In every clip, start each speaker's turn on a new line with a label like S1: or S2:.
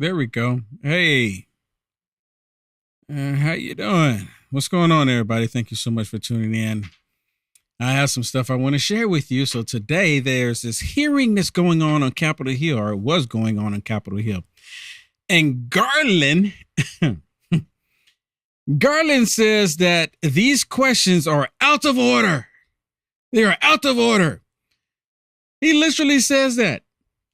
S1: There we go. Hey, how you doing? What's going on, everybody? Thank you so much for tuning in. I have some stuff I want to share with you. So today there's this hearing that's going on Capitol Hill, or it was going on Capitol Hill. And Garland, Garland says that these questions are out of order. They are out of order. He literally says that.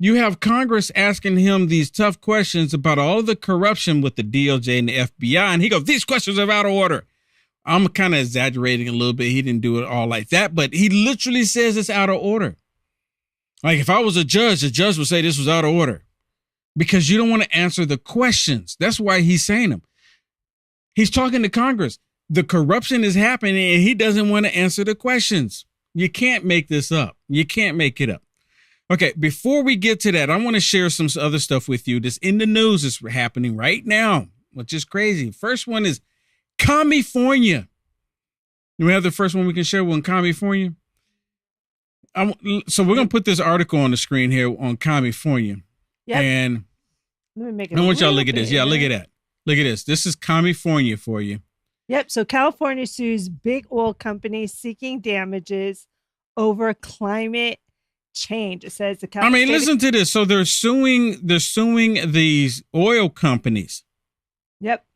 S1: You have Congress asking him these tough questions about all of the corruption with the DOJ and the FBI. And he goes, these questions are out of order. I'm kind of exaggerating a little bit. He didn't do it all like that, but he literally says it's out of order. Like if I was a judge, the judge would say this was out of order because you don't want to answer the questions. That's why he's saying them. He's talking to Congress. The corruption is happening and he doesn't want to answer the questions. You can't make this up. You can't make it up. Okay, before we get to that, I want to share some other stuff with you that's in the news that's happening right now, which is crazy. First one is California. Do we have the first one we can share on California? So we're going to put this article on the screen here on California.
S2: Yep.
S1: And
S2: let me make it
S1: I want y'all to look at this. Yeah, look at that. Look at this. This is California for you.
S2: Yep. So California sues big oil companies seeking damages over climate change. It says the California.
S1: Listen to this. So they're suing these oil companies.
S2: Yep.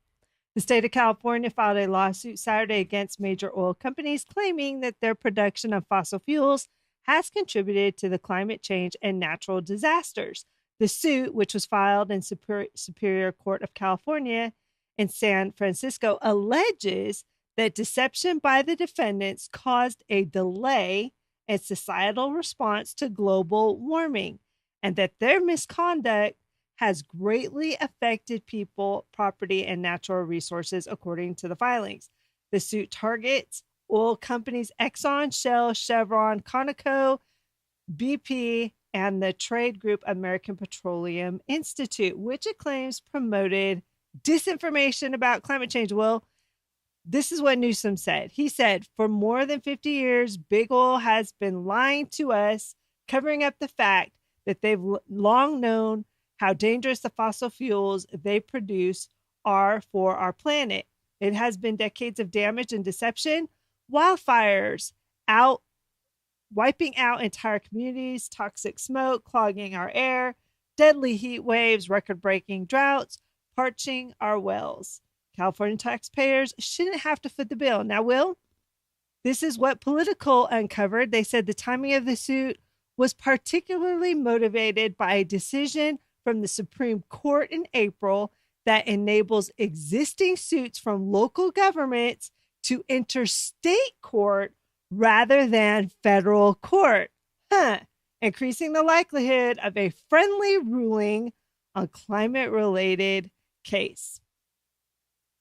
S2: The state of California filed a lawsuit Saturday against major oil companies, claiming that their production of fossil fuels has contributed to the climate change and natural disasters. The suit, which was filed in Superior Court of California in San Francisco, alleges that deception by the defendants caused a delay in societal response to global warming, and that their misconduct has greatly affected people, property, and natural resources, according to the filings. The suit targets oil companies Exxon, Shell, Chevron, Conoco, BP, and the trade group American Petroleum Institute, which it claims promoted disinformation about climate change. Well, this is what Newsom said. He said, for more than 50 years, big oil has been lying to us, covering up the fact that they've long known how dangerous the fossil fuels they produce are for our planet. It has been decades of damage and deception, wildfires wiping out entire communities, toxic smoke clogging our air, deadly heat waves, record-breaking droughts, parching our wells. California taxpayers shouldn't have to foot the bill. Now, Will, this is what Politico uncovered. They said the timing of the suit was particularly motivated by a decision from the Supreme Court in April that enables existing suits from local governments to enter state court rather than federal court, increasing the likelihood of a friendly ruling on climate-related case.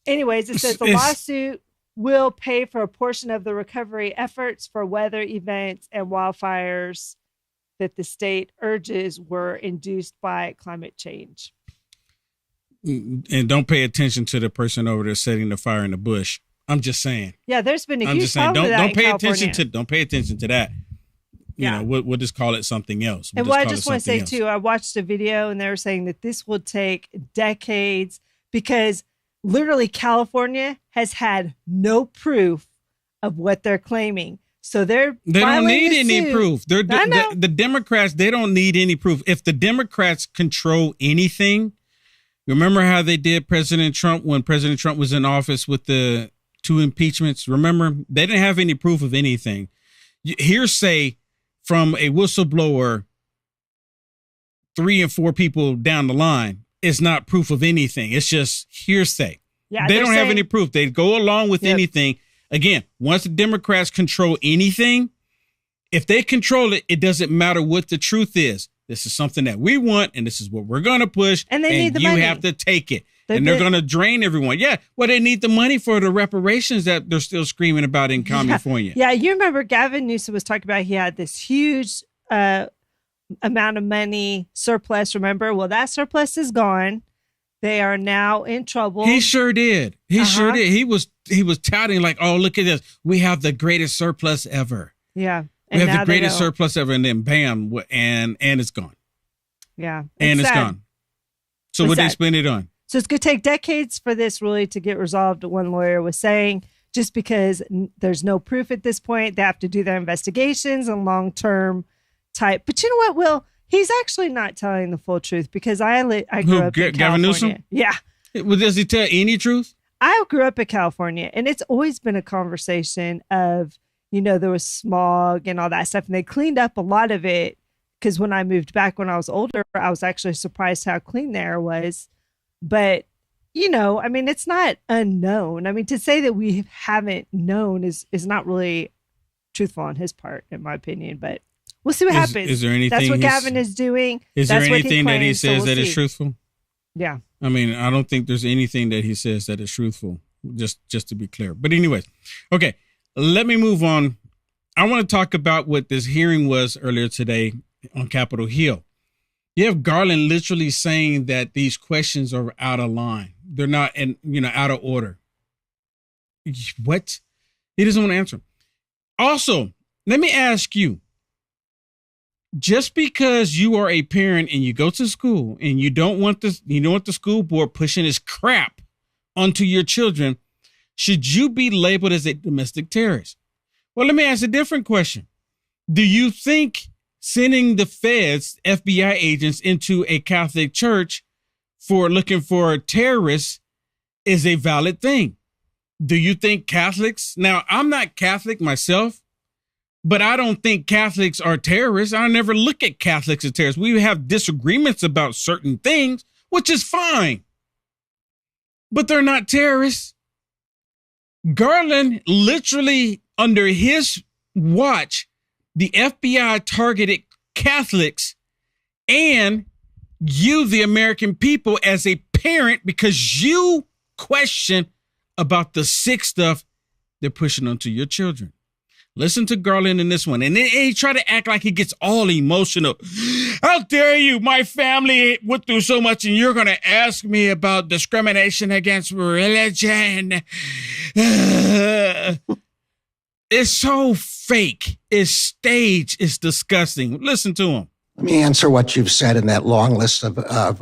S2: Anyways, it says the lawsuit will pay for a portion of the recovery efforts for weather events and wildfires that the state urges were induced by climate change.
S1: And don't pay attention to the person over there setting the fire in the bush. I'm just saying.
S2: Yeah, there's been a huge problem with that
S1: don't pay
S2: in
S1: attention
S2: California.
S1: don't pay attention to that. You know, we'll just call it something else.
S2: And what I just want to say too, I watched a video and they were saying that this will take decades because literally California has had no proof of what they're claiming. So they don't
S1: need any proof. The Democrats, they don't need any proof. If the Democrats control anything, remember how they did President Trump when President Trump was in office with the 2 impeachments? Remember, they didn't have any proof of anything. Hearsay from a whistleblower 3 and 4 people down the line is not proof of anything. It's just hearsay. Yeah, they don't have any proof. They go along with anything. Again, once the Democrats control anything, if they control it, it doesn't matter what the truth is. This is something that we want, and this is what we're going to push.
S2: And they need the money.
S1: You have to take it. They're going to drain everyone. Yeah, well, they need the money for the reparations that they're still screaming about in California.
S2: Yeah, you remember Gavin Newsom was talking about he had this huge amount of money surplus, remember? Well, that surplus is gone. They are now in trouble.
S1: He sure did. He sure did. He was touting like, oh, look at this. We have the greatest surplus ever.
S2: Yeah.
S1: We have the greatest surplus ever. And then bam, and it's gone.
S2: Yeah.
S1: And it's gone. So what they spend it on?
S2: So it's going to take decades for this really to get resolved. One lawyer was saying, just because there's no proof at this point, they have to do their investigations and long-term type. But you know what, Will? He's actually not telling the full truth, because I grew up in California.
S1: Gavin Newsom?
S2: Yeah.
S1: Well, does he tell any truth?
S2: I grew up in California, and it's always been a conversation of, there was smog and all that stuff, and they cleaned up a lot of it, because when I moved back when I was older, I was actually surprised how clean the air was. But, it's not unknown. To say that we haven't known is not really truthful on his part, in my opinion, but we'll see what happens.
S1: Is there anything
S2: That's what Gavin is doing.
S1: Is there anything that he says that is truthful?
S2: Yeah.
S1: I don't think there's anything that he says that is truthful, just to be clear. But anyways, okay, let me move on. I want to talk about what this hearing was earlier today on Capitol Hill. You have Garland literally saying that these questions are out of line. They're not, out of order. What? He doesn't want to answer. Also, let me ask you, just because you are a parent and you go to school and you don't want the school board pushing this crap onto your children, should you be labeled as a domestic terrorist? Well, let me ask a different question. Do you think sending the feds, FBI agents, into a Catholic church for looking for terrorists is a valid thing? Do you think Catholics? Now, I'm not Catholic myself, but I don't think Catholics are terrorists. I never look at Catholics as terrorists. We have disagreements about certain things, which is fine, but they're not terrorists. Garland, literally under his watch, the FBI targeted Catholics and you, the American people, as a parent, because you question about the sick stuff they're pushing onto your children. Listen to Garland in this one. And then he try to act like he gets all emotional. How dare you? My family went through so much and you're going to ask me about discrimination against religion. It's so fake. It's staged. It's disgusting. Listen to him.
S3: Let me answer what you've said in that long list of statements,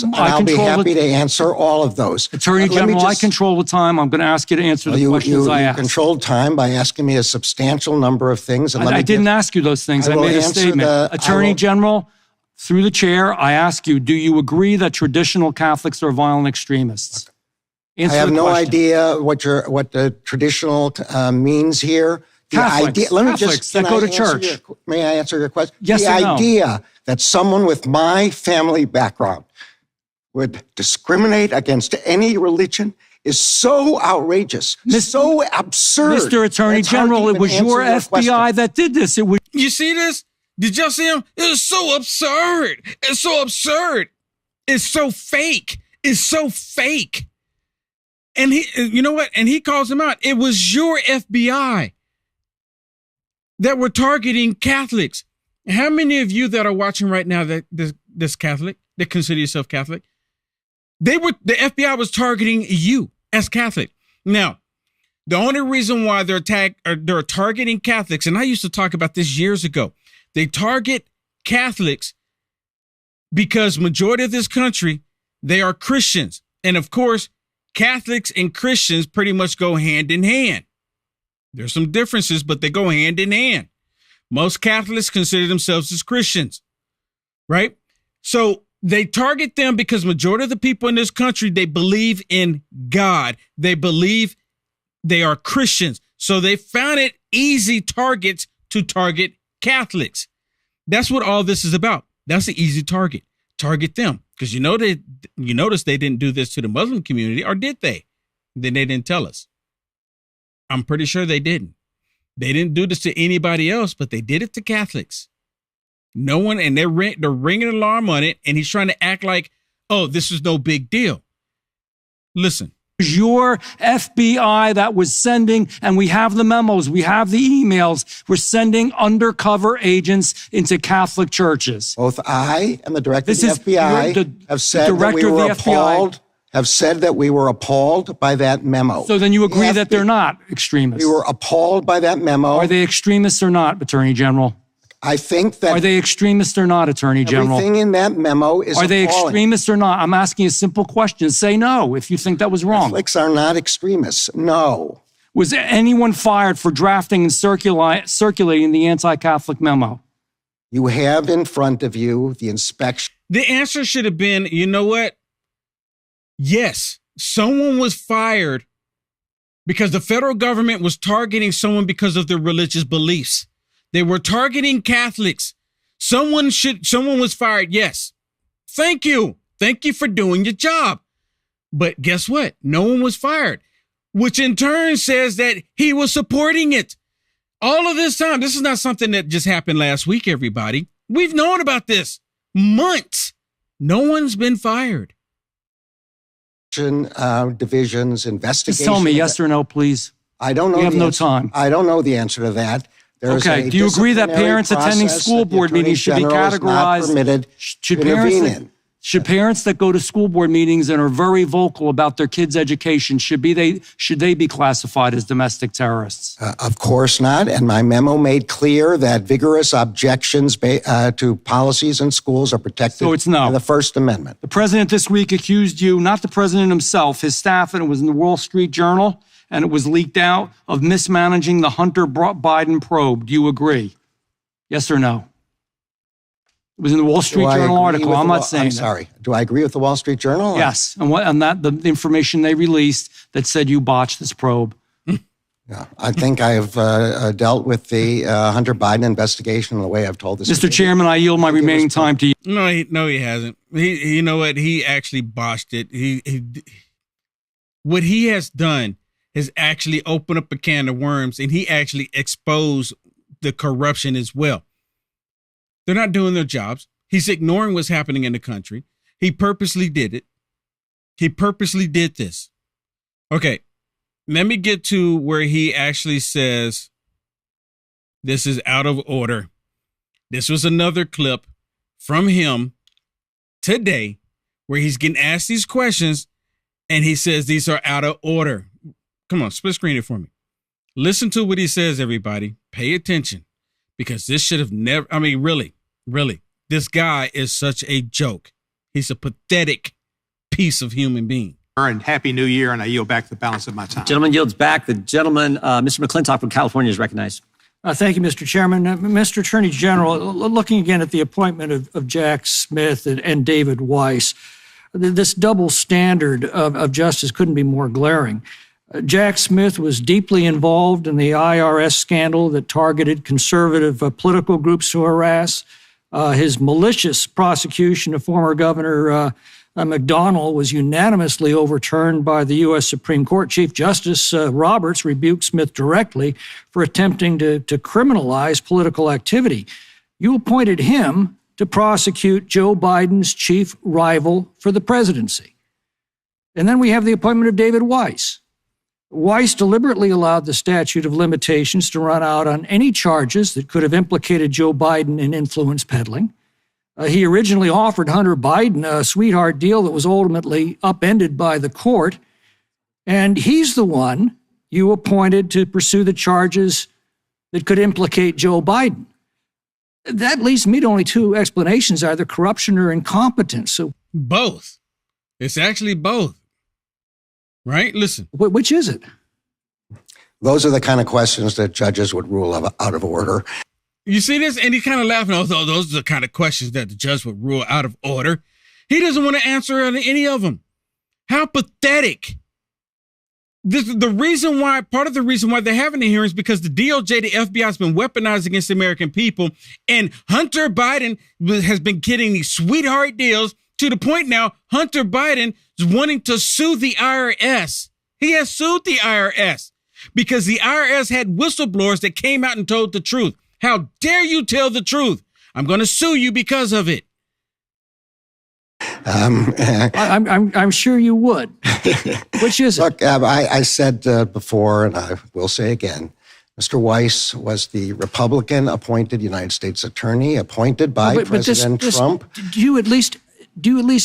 S3: and I'll be happy to answer all of those.
S4: Attorney General, I control the time. I'm going to ask you to answer the questions I asked.
S3: You controlled time by asking me a substantial number of things. And
S4: I didn't ask you those things. I made a statement. Attorney General, through the chair, I ask you, do you agree that traditional Catholics are violent extremists?
S3: I have no idea what the traditional means here.
S4: Catholics that go to church.
S3: May I answer your question?
S4: Yes or no?
S3: The idea that someone with my family background would discriminate against any religion is so outrageous, so absurd.
S4: Mr. Attorney General, it was your FBI that did this.
S1: You see this? Did y'all see him? It was so absurd. It's so absurd. It's so fake. It's so fake. And you know what? And he calls him out. It was your FBI that were targeting Catholics. How many of you that are watching right now that this Catholic, that consider yourself Catholic, the FBI was targeting you as Catholic. Now, the only reason why they're targeting Catholics, and I used to talk about this years ago, they target Catholics because majority of this country, they are Christians. And of course, Catholics and Christians pretty much go hand in hand. There's some differences, but they go hand in hand. Most Catholics consider themselves as Christians, right? So they target them because majority of the people in this country, they believe in God. They believe they are Christians. So they found it easy targets to target Catholics. That's what all this is about. That's the easy target. Target them. Because you notice they didn't do this to the Muslim community, or did they? Then they didn't tell us. I'm pretty sure they didn't. They didn't do this to anybody else, but they did it to Catholics. No one, and they're ringing an alarm on it, and he's trying to act like, oh, this is no big deal. Listen.
S4: Your FBI that was sending, and we have the memos, we have the emails, we're sending undercover agents into Catholic churches.
S3: Both I and the director of the FBI have said that we were appalled. Have said that we were appalled by that memo.
S4: So then you agree that they're not extremists?
S3: We were appalled by that memo.
S4: Are they extremists or not, Attorney General?
S3: I think that...
S4: Are they extremists or not, Attorney General?
S3: Everything in that memo is
S4: Are they
S3: appalling.
S4: extremists or not? I'm asking a simple question. Say no if you think that was wrong.
S3: Catholics are not extremists. No.
S4: Was anyone fired for drafting and circulating the anti-Catholic memo?
S3: You have in front of you the inspection.
S1: The answer should have been, you know what? Yes, someone was fired because the federal government was targeting someone because of their religious beliefs. They were targeting Catholics. Someone was fired. Yes. Thank you. Thank you for doing your job. But guess what? No one was fired, which in turn says that he was supporting it. All of this time, this is not something that just happened last week, everybody. We've known about this months. No one's been fired.
S3: Divisions, investigation.
S4: Just tell me yes or no, please.
S3: I don't know.
S4: We have no time.
S3: I don't know the answer to that.
S4: Okay. Do you agree that parents attending school board meetings should be categorized? Should parents that go to school board meetings and are very vocal about their kids' education, should they be classified as domestic terrorists?
S3: Of course not. And my memo made clear that vigorous objections to policies in schools are protected
S4: so it's no.
S3: by the First Amendment.
S4: The president this week accused you, not the president himself, his staff, and it was in the Wall Street Journal, and it was leaked out, of mismanaging the Hunter Biden probe. Do you agree? Yes or no? It was in the Wall Street Journal article. I'm not saying that.
S3: Sorry. Do I agree with the Wall Street Journal?
S4: Yes. And that the information they released that said you botched this probe.
S3: Yeah, I think I have dealt with the Hunter Biden investigation in the way I've told this.
S4: Mr. Chairman, I yield my remaining time to you.
S1: No, he hasn't. You know what? He actually botched it. What he has done is actually open up a can of worms, and he actually exposed the corruption as well. They're not doing their jobs. He's ignoring what's happening in the country. He purposely did it. He purposely did this. Okay, let me get to where he actually says this is out of order. This was another clip from him today where he's getting asked these questions and he says these are out of order. Come on, split screen it for me. Listen to what he says, everybody. Pay attention. Because this should have never, really, this guy is such a joke. He's a pathetic piece of human being.
S5: And Happy New Year, and I yield back the balance of my time.
S6: Gentleman yields back. The gentleman, Mr. McClintock from California, is recognized.
S7: Thank you, Mr. Chairman. Mr. Attorney General, looking again at the appointment of Jack Smith and David Weiss, this double standard of justice couldn't be more glaring. Jack Smith was deeply involved in the IRS scandal that targeted conservative political groups to harass. His malicious prosecution of former Governor McDonnell was unanimously overturned by the U.S. Supreme Court. Chief Justice Roberts rebuked Smith directly for attempting to criminalize political activity. You appointed him to prosecute Joe Biden's chief rival for the presidency. And then we have the appointment of David Weiss. Weiss deliberately allowed the statute of limitations to run out on any charges that could have implicated Joe Biden in influence peddling. He originally offered Hunter Biden a sweetheart deal that was ultimately upended by the court. And he's the one you appointed to pursue the charges that could implicate Joe Biden. That leads me to only two explanations, either corruption or incompetence. So
S1: both. It's actually both. Right? Listen.
S7: Which is it?
S3: Those are the kind of questions that judges would rule out of order.
S1: You see this? And he's kind of laughing. Oh, those are the kind of questions that the judge would rule out of order. He doesn't want to answer any of them. How pathetic. Part of the reason why they're having the hearings is because the DOJ, the FBI has been weaponized against the American people. And Hunter Biden has been getting these sweetheart deals to the point now Hunter Biden is wanting to sue the IRS. He has sued the IRS because the IRS had whistleblowers that came out and told the truth. How dare you tell the truth? I'm going to sue you because of it.
S7: I'm sure you would. Which is it?
S3: Look, I said before, and I will say again, Mr. Weiss was the Republican-appointed United States attorney appointed by President Trump.
S7: Do you at least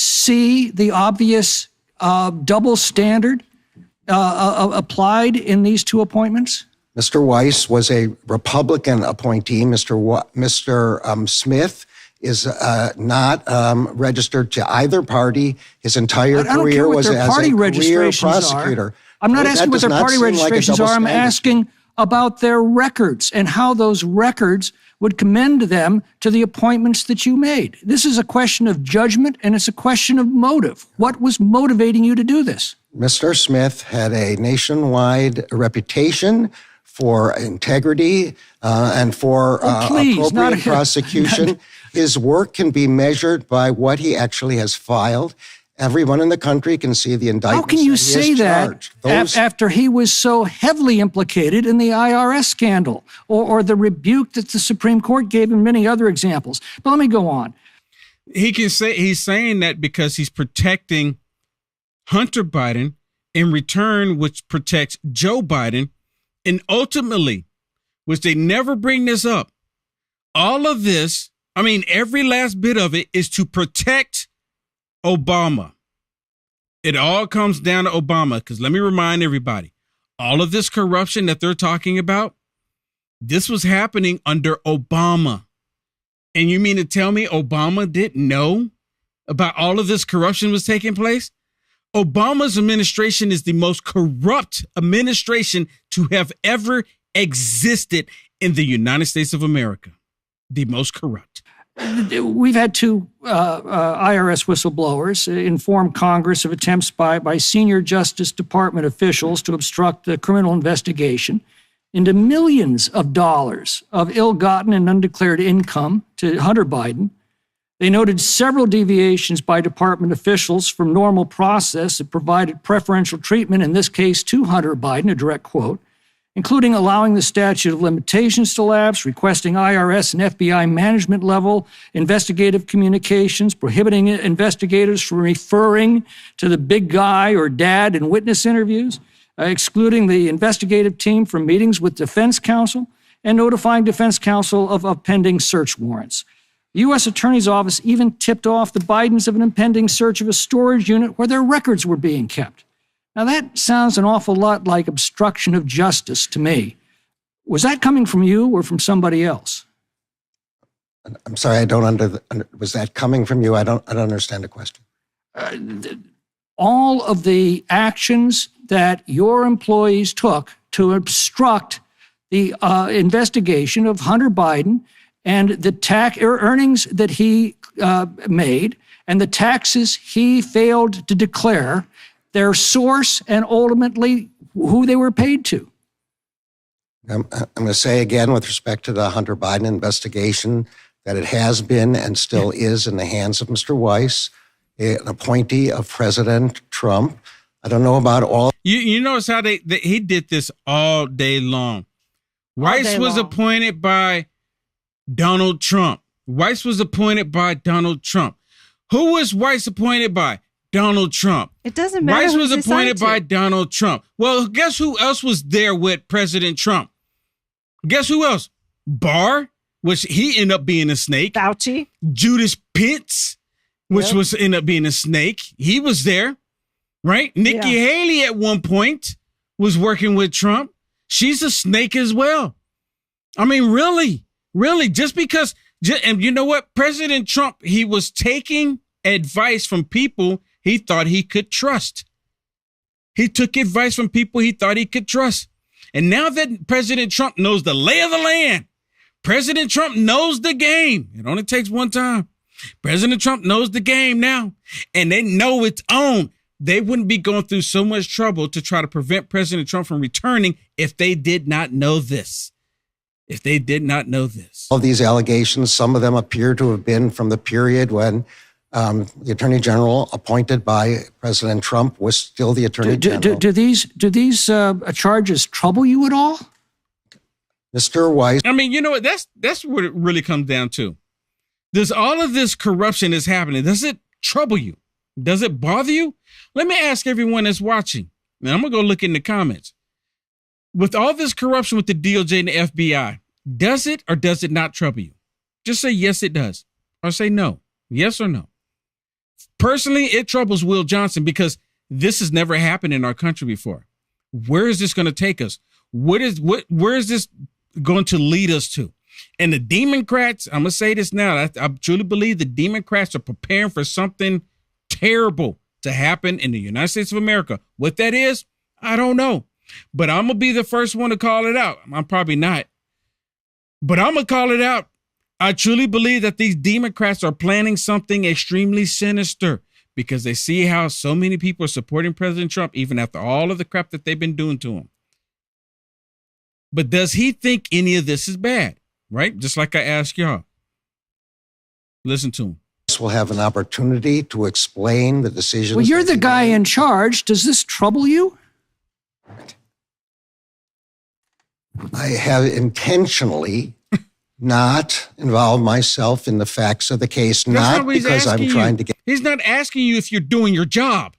S7: see the obvious double standard applied in these two appointments?
S3: Mr. Weiss was a Republican appointee. Mr. Smith is not registered to either party. His entire career was as a career prosecutor.
S7: I'm not asking what their party registrations are. I'm asking about their records and how those records would commend them to the appointments that you made. This is a question of judgment, and it's a question of motive. What was motivating you to do this?
S3: Mr. Smith had a nationwide reputation for integrity and for appropriate prosecution. His work can be measured by what he actually has filed. Everyone in the country can see the indictments.
S7: How can you say that after he was so heavily implicated in the IRS scandal or the rebuke that the Supreme Court gave and many other examples? But let me go on.
S1: He can say he's saying that because he's protecting Hunter Biden in return, which protects Joe Biden. And ultimately, which they never bring this up, all of this, I mean, every last bit of it is to protect Obama. It all comes down to Obama, because let me remind everybody, all of this corruption that they're talking about, this was happening under Obama. And you mean to tell me Obama didn't know about all of this corruption was taking place? Obama's administration is the most corrupt administration to have ever existed in the United States of America. The most corrupt.
S7: We've had two IRS whistleblowers inform Congress of attempts by senior Justice Department officials to obstruct the criminal investigation into millions of dollars of ill-gotten and undeclared income to Hunter Biden. They noted several deviations by department officials from normal process that provided preferential treatment, in this case to Hunter Biden, a direct quote, including allowing the statute of limitations to lapse, requesting IRS and FBI management level investigative communications, prohibiting investigators from referring to the big guy or dad in witness interviews, excluding the investigative team from meetings with defense counsel, and notifying defense counsel of pending search warrants. The U.S. Attorney's Office even tipped off the Bidens of an impending search of a storage unit where their records were being kept. Now, that sounds an awful lot like obstruction of justice to me. Was that coming from you or from somebody else?
S3: I'm sorry, was that coming from you? I don't understand the question.
S7: All of the actions that your employees took to obstruct the investigation of Hunter Biden and the earnings that he made and the taxes he failed to declare, their source, and ultimately who they were paid to.
S3: I'm going to say again, with respect to the Hunter Biden investigation, that it has been and still is in the hands of Mr. Weiss, an appointee of President Trump. I don't know about all.
S1: You notice how he did this all day long. Weiss was appointed by Donald Trump. Weiss was appointed by Donald Trump. Who was Weiss appointed by? Donald Trump.
S2: It doesn't matter.
S1: Weiss was appointed by Donald Trump. Well, guess who else was there with President Trump? Guess who else? Barr, which he ended up being a snake.
S2: Fauci.
S1: Judas Pence, which was ended up being a snake. He was there, right? Nikki Haley at one point was working with Trump. She's a snake as well. I mean, really, just because, and you know what? President Trump, he was taking advice from people he thought he could trust. He took advice from people he thought he could trust. And now that President Trump knows the lay of the land, President Trump knows the game. It only takes one time. President Trump knows the game now, and they know it's on. They wouldn't be going through so much trouble to try to prevent President Trump from returning if they did not know this. If they did not know this.
S3: All these allegations, some of them appear to have been from the period when the Attorney General appointed by President Trump was still the Attorney General.
S7: Do these charges trouble you at all?
S3: Mr. Weiss.
S1: I mean, you know what? That's what it really comes down to. Does all of this corruption is happening? Does it trouble you? Does it bother you? Let me ask everyone that's watching. Now, I'm going to go look in the comments. With all this corruption with the DOJ and the FBI, does it or does it not trouble you? Just say, yes, it does. Or say no. Yes or no. Personally, it troubles Will Johnson because this has never happened in our country before. Where is this going to take us? where is this going to lead us to? And the Democrats, I'm going to say this now, I truly believe the Democrats are preparing for something terrible to happen in the United States of America. What that is, I don't know. But I'm going to be the first one to call it out. I'm probably not. But I'm going to call it out. I truly believe that these Democrats are planning something extremely sinister because they see how so many people are supporting President Trump, even after all of the crap that they've been doing to him. But does he think any of this is bad? Right? Just like I asked y'all. Listen to him.
S3: Will have an opportunity to explain the decisions.
S7: Well, you're the guy in charge. Does this trouble you?
S3: I have intentionally not involved myself in the facts of the case, not because I'm trying to get.
S1: He's not asking you if you're doing your job.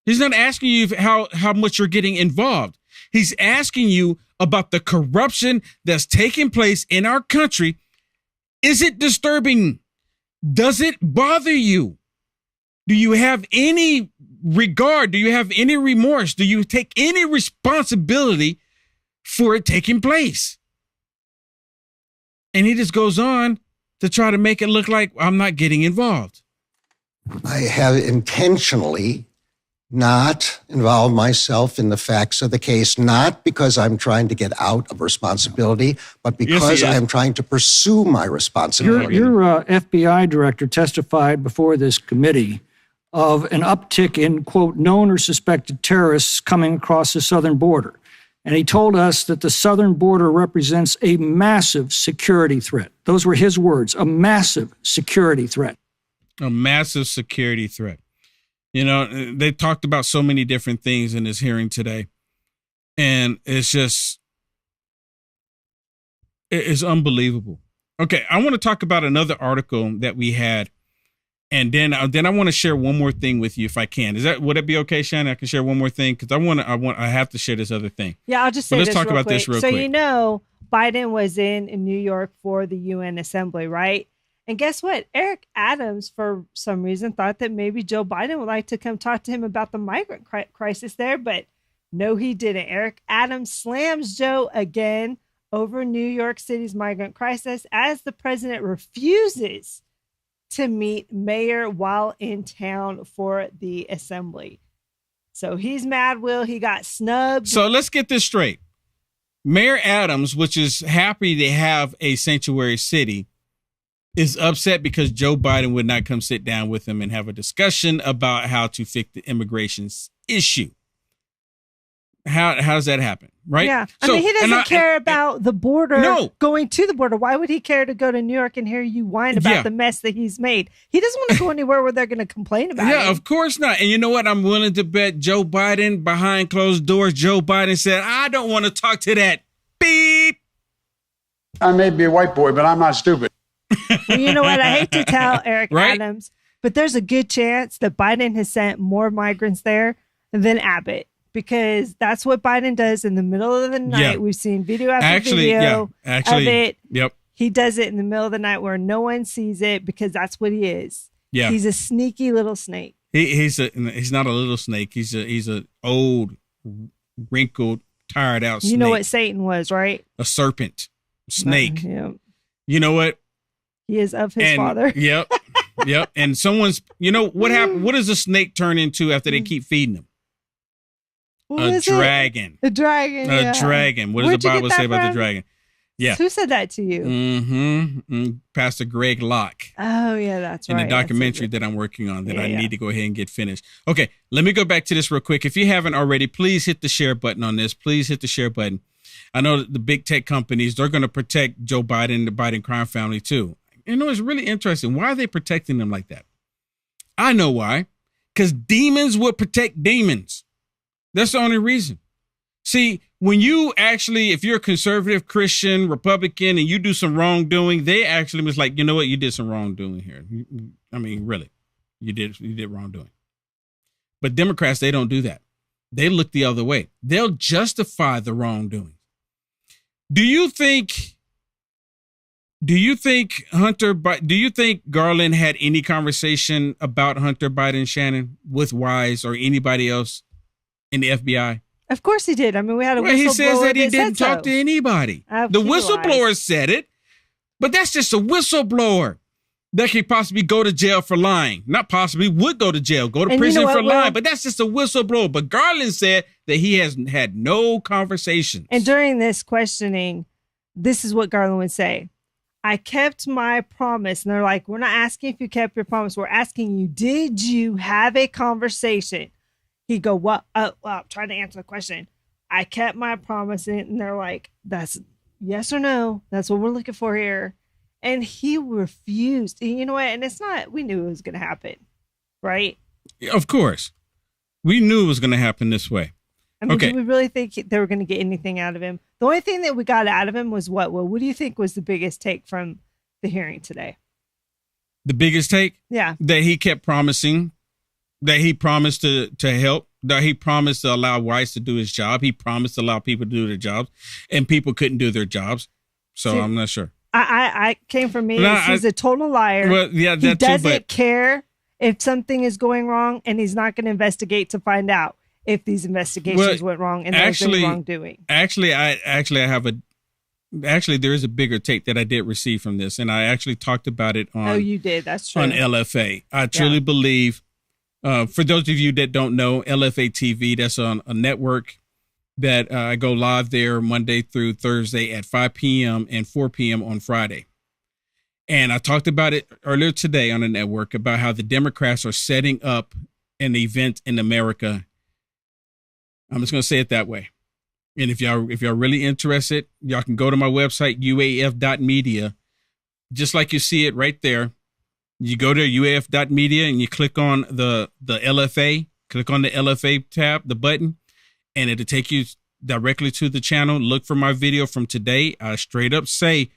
S1: He's not asking you how much you're getting involved. He's asking you about the corruption that's taking place in our country. Is it disturbing? Does it bother you? Do you have any regard? Do you have any remorse? Do you take any responsibility for it taking place? And he just goes on to try to make it look like I'm not getting involved.
S3: I have intentionally not involved myself in the facts of the case, not because I'm trying to get out of responsibility, but because I am trying to pursue my responsibility.
S7: Your FBI director testified before this committee of an uptick in, quote, known or suspected terrorists coming across the southern border. And he told us that the southern border represents a massive security threat. Those were his words, a massive security threat.
S1: A massive security threat. You know, they talked about so many different things in this hearing today. And it's unbelievable. Okay, I want to talk about another article that we had. And then I want to share one more thing with you if I can. Would it be okay, Shannon? I can share one more thing because I have to share this other thing.
S2: Yeah, I'll just say
S1: let's
S2: this
S1: talk
S2: real
S1: about
S2: quick.
S1: this real
S2: so
S1: quick.
S2: You know, Biden was in New York for the UN Assembly, right? And guess what? Eric Adams, for some reason, thought that maybe Joe Biden would like to come talk to him about the migrant crisis there, but no, he didn't. Eric Adams slams Joe again over New York City's migrant crisis as the president refuses to meet mayor while in town for the assembly. So he's mad, Will. He got snubbed.
S1: So let's get this straight. Mayor Adams, which is happy to have a sanctuary city, is upset because Joe Biden would not come sit down with him and have a discussion about how to fix the immigration issue. How does that happen? Right?
S2: Yeah. I mean, he doesn't care about the border, going to the border. Why would he care to go to New York and hear you whine about the mess that he's made? He doesn't want to go anywhere where they're going to complain about it.
S1: Yeah, of course not. And you know what? I'm willing to bet Joe Biden, behind closed doors, Joe Biden said, I don't want to talk to that beep.
S8: I may be a white boy, but I'm not stupid.
S2: Well, you know what? I hate to tell Eric Adams, but there's a good chance that Biden has sent more migrants there than Abbott. Because that's what Biden does in the middle of the night. Yeah. We've seen video after video of it.
S1: Yep.
S2: He does it in the middle of the night where no one sees it because that's what he is.
S1: Yeah.
S2: He's a sneaky little snake.
S1: He's not a little snake. He's a old, wrinkled, tired out snake.
S2: You know what Satan was, right?
S1: A serpent. Snake.
S2: Yeah.
S1: You know what?
S2: He is of his father.
S1: Yep. Yep. And you know what happened? What does a snake turn into after they keep feeding him? A dragon.
S2: A dragon.
S1: A dragon. What does the Bible say about the dragon? Yeah.
S2: Who said that to you?
S1: Pastor Greg Locke.
S2: Oh, yeah, that's right.
S1: In the documentary that I'm working on that I need to go ahead and get finished. Okay, let me go back to this real quick. If you haven't already, please hit the share button on this. Please hit the share button. I know that the big tech companies, they're going to protect Joe Biden, the Biden crime family too. You know, it's really interesting. Why are they protecting them like that? I know why. Because demons will protect demons. That's the only reason. See, when you actually, if you're a conservative Christian, Republican, and you do some wrongdoing, they actually was like, you know what, you did some wrongdoing here. I mean, really, you did wrongdoing. But Democrats, they don't do that. They look the other way. They'll justify the wrongdoing. Do you think Garland had any conversation about Hunter Biden, Shannon, with Wise or anybody else in the FBI?
S2: Of course he did. I mean, we had a whistleblower.
S1: He says that he didn't talk to anybody. The whistleblower said it, but that's just a whistleblower that could possibly go to jail for lying. Not possibly, would go to jail, go to prison for lying, but that's just a whistleblower. But Garland said that he has had no conversations.
S2: And during this questioning, this is what Garland would say. I kept my promise. And they're like, we're not asking if you kept your promise. We're asking you, did you have a conversation? He'd go, what? Well, I'm trying to answer the question. I kept my promise. And they're like, that's yes or no. That's what we're looking for here. And he refused. And you know what? And it's not, we knew it was going to happen, right?
S1: Of course. We knew it was going to happen this way.
S2: I mean, did we really think they were going to get anything out of him? The only thing that we got out of him was what? Well, what do you think was the biggest take from the hearing today?
S1: The biggest take?
S2: Yeah.
S1: That he kept promising, that he promised to help, that he promised to allow Weiss to do his job. He promised to allow people to do their jobs, and people couldn't do their jobs. So see, I'm not sure.
S2: I came from me. He's a total liar.
S1: Well, yeah,
S2: he doesn't care if something is going wrong, and he's not going to investigate to find out if these investigations went wrong and there's any wrongdoing. Actually,
S1: there is a bigger take that I did receive from this, and I actually talked about it on.
S2: Oh, you did. That's true.
S1: On LFA. I truly believe, for those of you that don't know, LFA TV, that's on a network that I go live there Monday through Thursday at 5 p.m. and 4 p.m. on Friday. And I talked about it earlier today on the network about how the Democrats are setting up an event in America. I'm just going to say it that way. And if y'all really interested, y'all can go to my website, uaf.media, just like you see it right there. You go to uaf.media and you click on the LFA, click on the LFA tab, the button, and it'll take you directly to the channel. Look for my video from today. I straight up say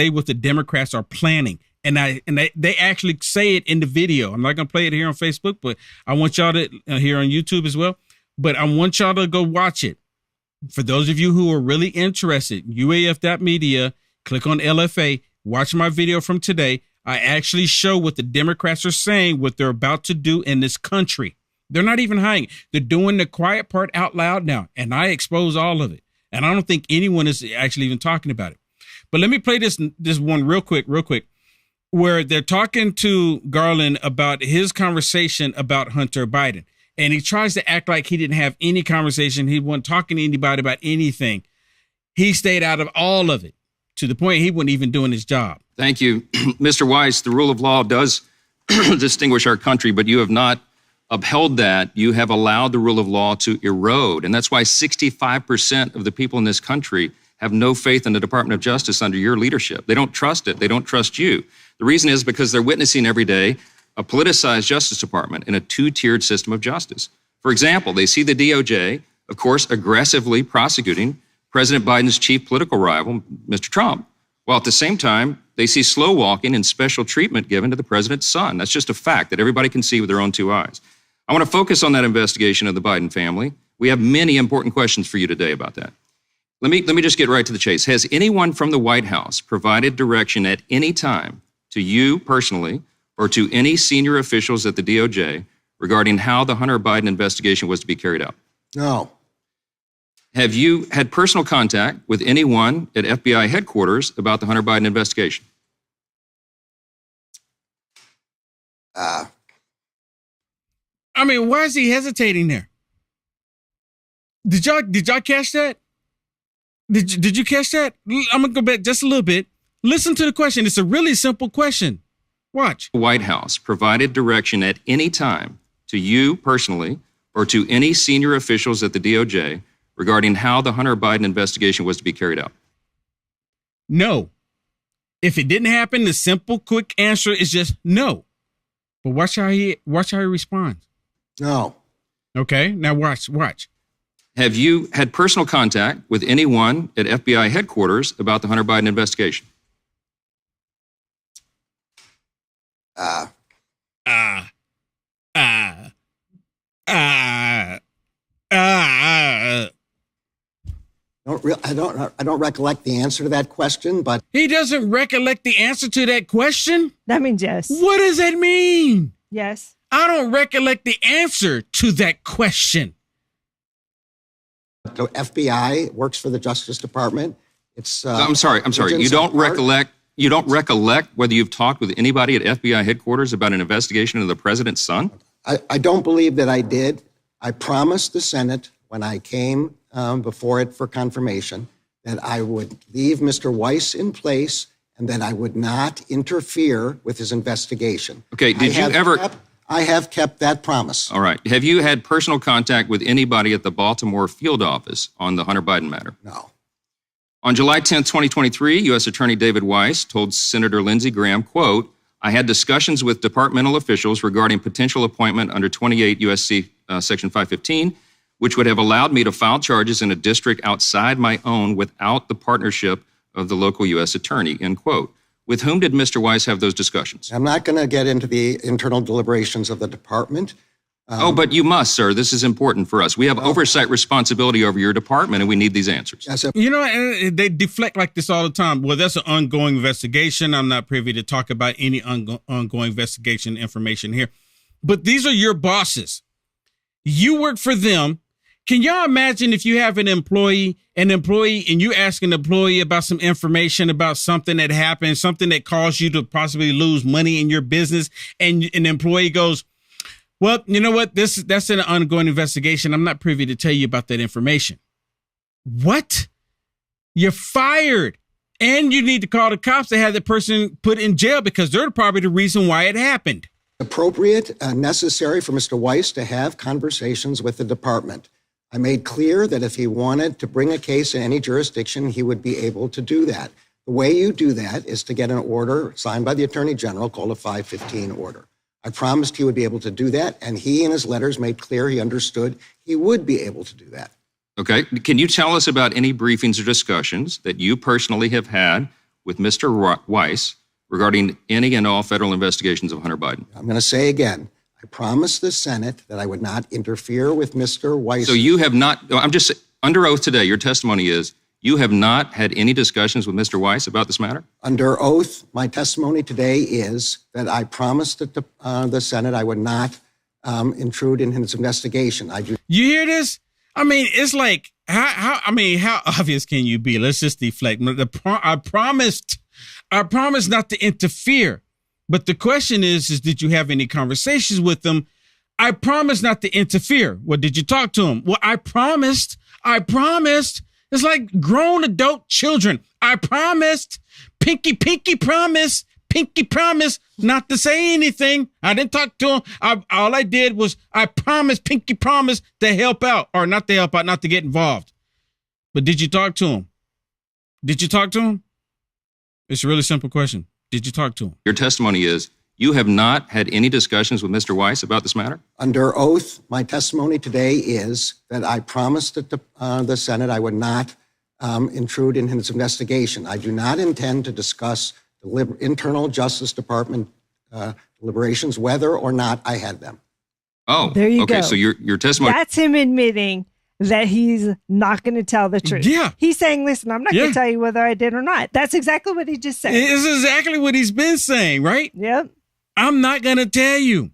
S1: what the Democrats are planning. And they actually say it in the video. I'm not going to play it here on Facebook, but I want y'all to here on YouTube as well. But I want y'all to go watch it. For those of you who are really interested, uaf.media, click on LFA, watch my video from today. I actually show what the Democrats are saying, what they're about to do in this country. They're not even hiding. They're doing the quiet part out loud now. And I expose all of it. And I don't think anyone is actually even talking about it. But let me play this one real quick, where they're talking to Garland about his conversation about Hunter Biden. And he tries to act like he didn't have any conversation. He wasn't talking to anybody about anything. He stayed out of all of it to the point he wasn't even doing his job.
S9: Thank you. Mr. Weiss, the rule of law does distinguish our country, but you have not upheld that. You have allowed the rule of law to erode. And that's why 65% of the people in this country have no faith in the Department of Justice under your leadership. They don't trust it. They don't trust you. The reason is because they're witnessing every day a politicized Justice Department in a two-tiered system of justice. For example, they see the DOJ, of course, aggressively prosecuting President Biden's chief political rival, Mr. Trump, while at the same time, they see slow walking and special treatment given to the president's son. That's just a fact that everybody can see with their own two eyes. I want to focus on that investigation of the Biden family. We have many important questions for you today about that. Let me just get right to the chase. Has anyone from the White House provided direction at any time to you personally or to any senior officials at the DOJ regarding how the Hunter Biden investigation was to be carried out?
S3: No.
S9: Have you had personal contact with anyone at FBI headquarters about the Hunter Biden investigation?
S1: I mean, why is he hesitating there? Did y'all catch that? Did you catch that? I'm gonna go back just a little bit. Listen to the question. It's a really simple question. Watch.
S9: The White House provided direction at any time to you personally or to any senior officials at the DOJ regarding how the Hunter Biden investigation was to be carried out?
S1: No. If it didn't happen, the simple, quick answer is just no. But watch how he responds.
S3: No.
S1: Okay, now watch.
S9: Have you had personal contact with anyone at FBI headquarters about the Hunter Biden investigation?
S3: I don't recollect the answer to that question, but
S1: he doesn't recollect the answer to that question?
S2: That means yes.
S1: What does that mean?
S2: Yes.
S1: I don't recollect the answer to that question.
S3: The FBI works for the Justice Department. It's.
S9: I'm sorry. You don't recollect. You don't recollect whether you've talked with anybody at FBI headquarters about an investigation of the president's son?
S3: I don't believe that I did. I promised the Senate when I came before it for confirmation that I would leave Mr. Weiss in place and that I would not interfere with his investigation.
S9: Okay,
S3: I have kept that promise.
S9: All right. Have you had personal contact with anybody at the Baltimore field office on the Hunter Biden matter?
S3: No.
S9: On July 10th, 2023, U.S. Attorney David Weiss told Senator Lindsey Graham, quote, I had discussions with departmental officials regarding potential appointment under 28 U.S.C. Section 515, which would have allowed me to file charges in a district outside my own without the partnership of the local U.S. attorney, end quote. With whom did Mr. Weiss have those discussions?
S3: I'm not going to get into the internal deliberations of the department.
S9: But you must, sir. This is important for us. We have oversight responsibility over your department, and we need these answers.
S3: Yes,
S1: you know, and they deflect like this all the time. Well, that's an ongoing investigation. I'm not privy to talk about any ongoing investigation information here. But these are your bosses. You work for them. Can y'all imagine if you have an employee, and you ask an employee about some information about something that happened, something that caused you to possibly lose money in your business, and an employee goes, well, you know what? That's an ongoing investigation. I'm not privy to tell you about that information. What? You're fired. And you need to call the cops to have the person put in jail because they're probably the reason why it happened.
S3: Appropriate and necessary for Mr. Weiss to have conversations with the department. I made clear that if he wanted to bring a case in any jurisdiction, he would be able to do that. The way you do that is to get an order signed by the Attorney General called a 515 order. I promised he would be able to do that, and he in his letters made clear he understood he would be able to do that.
S9: Okay. Can you tell us about any briefings or discussions that you personally have had with Mr. Weiss regarding any and all federal investigations of Hunter Biden?
S3: I'm going to say again, I promised the Senate that I would not interfere with Mr. Weiss.
S9: So you have not, I'm just under oath today, your testimony is you have not had any discussions with Mr. Weiss about this matter?
S3: Under oath, my testimony today is that I promised the Senate I would not intrude in his investigation.
S1: You hear this? I mean, it's like, how obvious can you be? Let's just deflect. I promised not to interfere. But the question is did you have any conversations with them? I promised not to interfere. Well, did you talk to him? Well, I promised. It's like grown adult children. I promised. Pinky promise not to say anything. I didn't talk to him. All I did was I promised, pinky promise to help out, or not to help out, not to get involved. But did you talk to him? It's a really simple question. Did you talk to him?
S9: Your testimony is you have not had any discussions with Mr. Weiss about this matter?
S3: Under oath, my testimony today is that I promised the Senate I would not intrude in his investigation. I do not intend to discuss the internal Justice Department deliberations, whether or not I had them.
S9: Oh,
S2: there you
S9: okay.
S2: go.
S9: So your testimony.
S2: That's him admitting that he's not going to tell the truth.
S1: Yeah.
S2: He's saying, listen, I'm not going to tell you whether I did or not. That's exactly what he just said.
S1: It's exactly what he's been saying, right?
S2: Yep.
S1: I'm not going to tell you.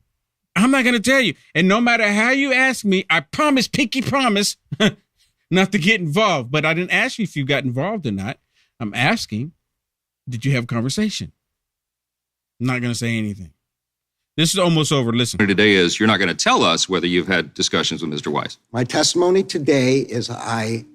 S1: And no matter how you ask me, I promise, pinky promise, not to get involved. But I didn't ask you if you got involved or not. I'm asking, did you have a conversation? I'm not going to say anything. This is almost over. Listen.
S9: Today is you're not going to tell us whether you've had discussions with Mr. Weiss.
S3: My testimony today is I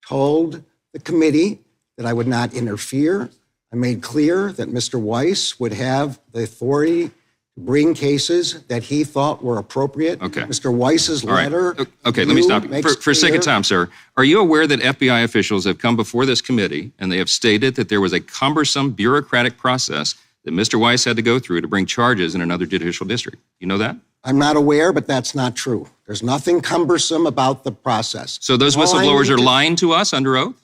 S3: told the committee that I would not interfere. I made clear that Mr. Weiss would have the authority to bring cases that he thought were appropriate.
S9: Okay.
S3: Mr. Weiss's letter.
S9: Okay, let me stop you. For a second time, sir. Are you aware that FBI officials have come before this committee and they have stated that there was a cumbersome bureaucratic process that Mr. Weiss had to go through to bring charges in another judicial district? You know that?
S3: I'm not aware, but that's not true. There's nothing cumbersome about the process.
S9: So those whistleblowers are lying to us under oath?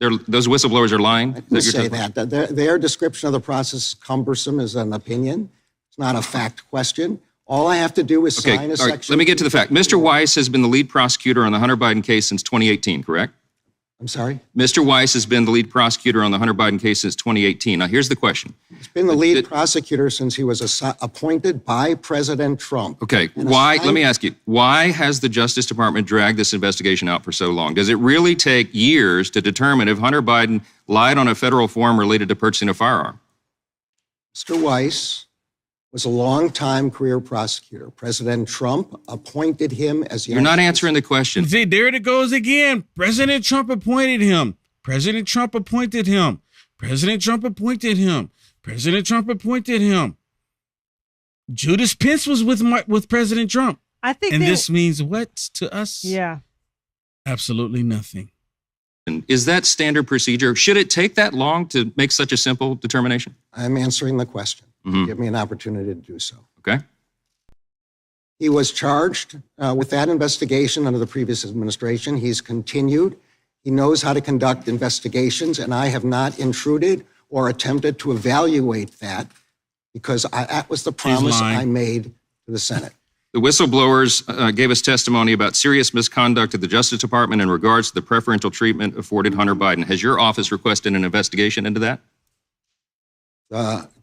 S9: Those whistleblowers are lying?
S3: I didn't say that. Their description of the process cumbersome is an opinion. It's not a fact question. All I have to do is sign a section.
S9: Let me get to the fact. Mr. Weiss has been the lead prosecutor on the Hunter Biden case since 2018, correct?
S3: I'm sorry?
S9: Mr. Weiss has been the lead prosecutor on the Hunter Biden case since 2018. Now, here's the question.
S3: He's been the lead prosecutor since he was appointed by President Trump.
S9: Okay, why? Let me ask you, why has the Justice Department dragged this investigation out for so long? Does it really take years to determine if Hunter Biden lied on a federal form related to purchasing a firearm?
S3: Mr. Weiss was a long-time career prosecutor. President Trump appointed him as the...
S9: You're not answering the question.
S1: See, there it goes again. President Trump appointed him. President Trump appointed him. President Trump appointed him. President Trump appointed him. Judas Pence was with President Trump.
S2: I think
S1: and this means what to us?
S2: Yeah.
S1: Absolutely nothing.
S9: Is that standard procedure? Should it take that long to make such a simple determination?
S3: I'm answering the question. Give me an opportunity to do so.
S9: Okay.
S3: He was charged with that investigation under the previous administration. He's continued. He knows how to conduct investigations, and I have not intruded or attempted to evaluate that because that was the promise I made to the Senate.
S9: The whistleblowers gave us testimony about serious misconduct at the Justice Department in regards to the preferential treatment afforded Hunter Biden. Has your office requested an investigation into that?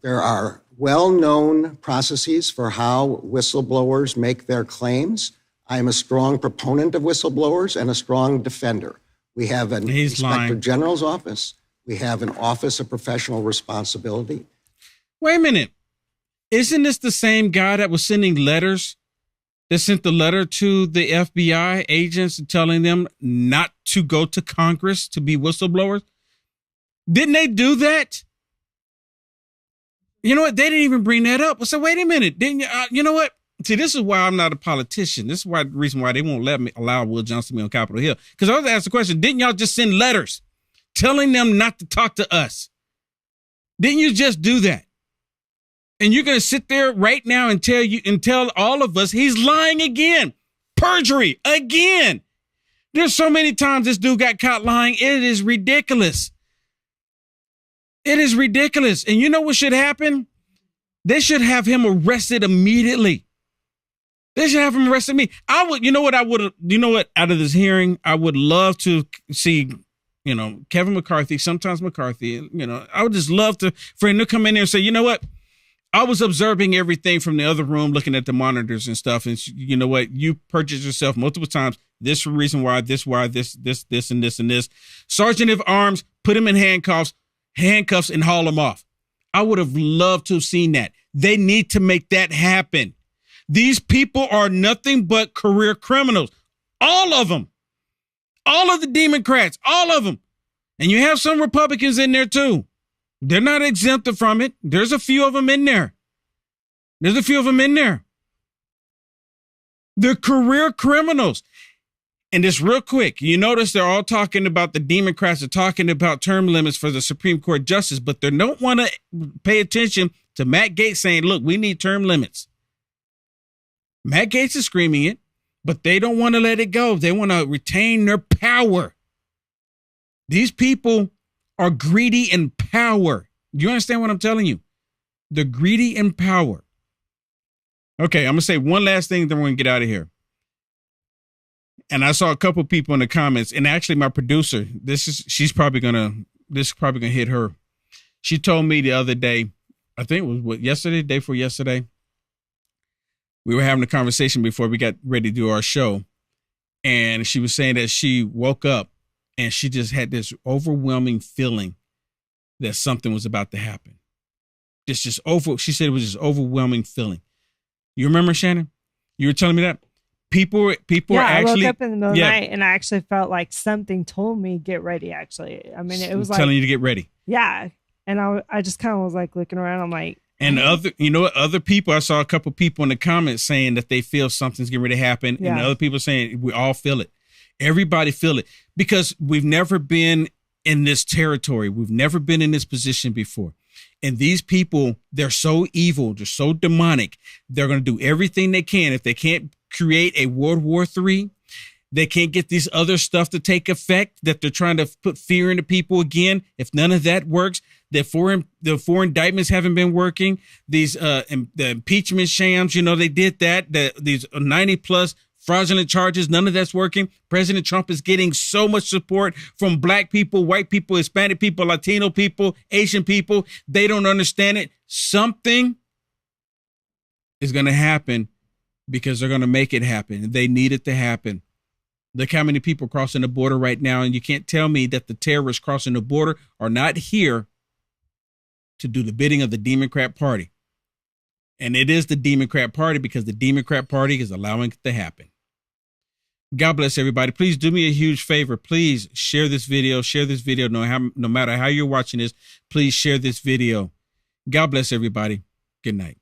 S3: There are well-known processes for how whistleblowers make their claims. I am a strong proponent of whistleblowers and a strong defender. We have an Inspector General's office. We have an Office of Professional Responsibility.
S1: Wait a minute. Isn't this the same guy that was sending letters, that sent the letter to the FBI agents telling them not to go to Congress to be whistleblowers? Didn't they do that? You know what? They didn't even bring that up. So wait a minute. Didn't you? You know what? See, this is why I'm not a politician. This is why the reason why they won't allow Will Johnson to be on Capitol Hill. Because I was asked the question, didn't y'all just send letters telling them not to talk to us? Didn't you just do that? And you're going to sit there right now and tell all of us he's lying again. Perjury again. There's so many times this dude got caught lying. It is ridiculous. It is ridiculous. And you know what should happen? They should have him arrested immediately. They should have him arrested me. Out of this hearing, I would love to see, Kevin McCarthy, sometimes McCarthy, I would just love for him to come in there and say, you know what? I was observing everything from the other room, looking at the monitors and stuff. And you know what? You perjured yourself multiple times. This reason why, this, and this. Sergeant of Arms, put him in handcuffs and haul him off. I would have loved to have seen that. They need to make that happen. These people are nothing but career criminals. All of them. All of the Democrats. All of them. And you have some Republicans in there too. They're not exempted from it. There's a few of them in there. They're career criminals. And just real quick, you notice they're all talking about, the Democrats are talking about term limits for the Supreme Court justice, but they don't want to pay attention to Matt Gaetz saying, look, we need term limits. Matt Gaetz is screaming it, but they don't want to let it go. They want to retain their power. These people are greedy in power. Do you understand what I'm telling you? They're greedy in power. Okay, I'm going to say one last thing, then we're going to get out of here. And I saw a couple people in the comments, and actually my producer, this is probably gonna hit her. She told me the other day, I think it was day before yesterday. We were having a conversation before we got ready to do our show. And she was saying that she woke up and she just had this overwhelming feeling that something was about to happen. She said it was just overwhelming feeling. You remember, Shannon? You were telling me that? People are actually...
S2: I woke up in the middle of the night and I actually felt like something told me, get ready, actually. I mean, it was
S1: telling you to get ready.
S2: Yeah. And I just kind of was like looking around. I'm like...
S1: And other people, I saw a couple people in the comments saying that they feel something's getting ready to happen. Yeah. And other people saying we all feel it. Everybody feel it. Because we've never been in this territory. We've never been in this position before. And these people, they're so evil. They're so demonic. They're going to do everything they can. If they can't create a World War III, they can't get this other stuff to take effect, that they're trying to put fear into people again. If none of that works, the four indictments haven't been working. These the impeachment shams, they did that. These 90 plus fraudulent charges. None of that's working. President Trump is getting so much support from black people, white people, Hispanic people, Latino people, Asian people. They don't understand it. Something is going to happen because they're going to make it happen. They need it to happen. Look how many people crossing the border right now, and you can't tell me that the terrorists crossing the border are not here to do the bidding of the Democrat Party. And it is the Democrat Party because the Democrat Party is allowing it to happen. God bless everybody. Please do me a huge favor. Please share this video. Share this video. No matter how you're watching this, please share this video. God bless everybody. Good night.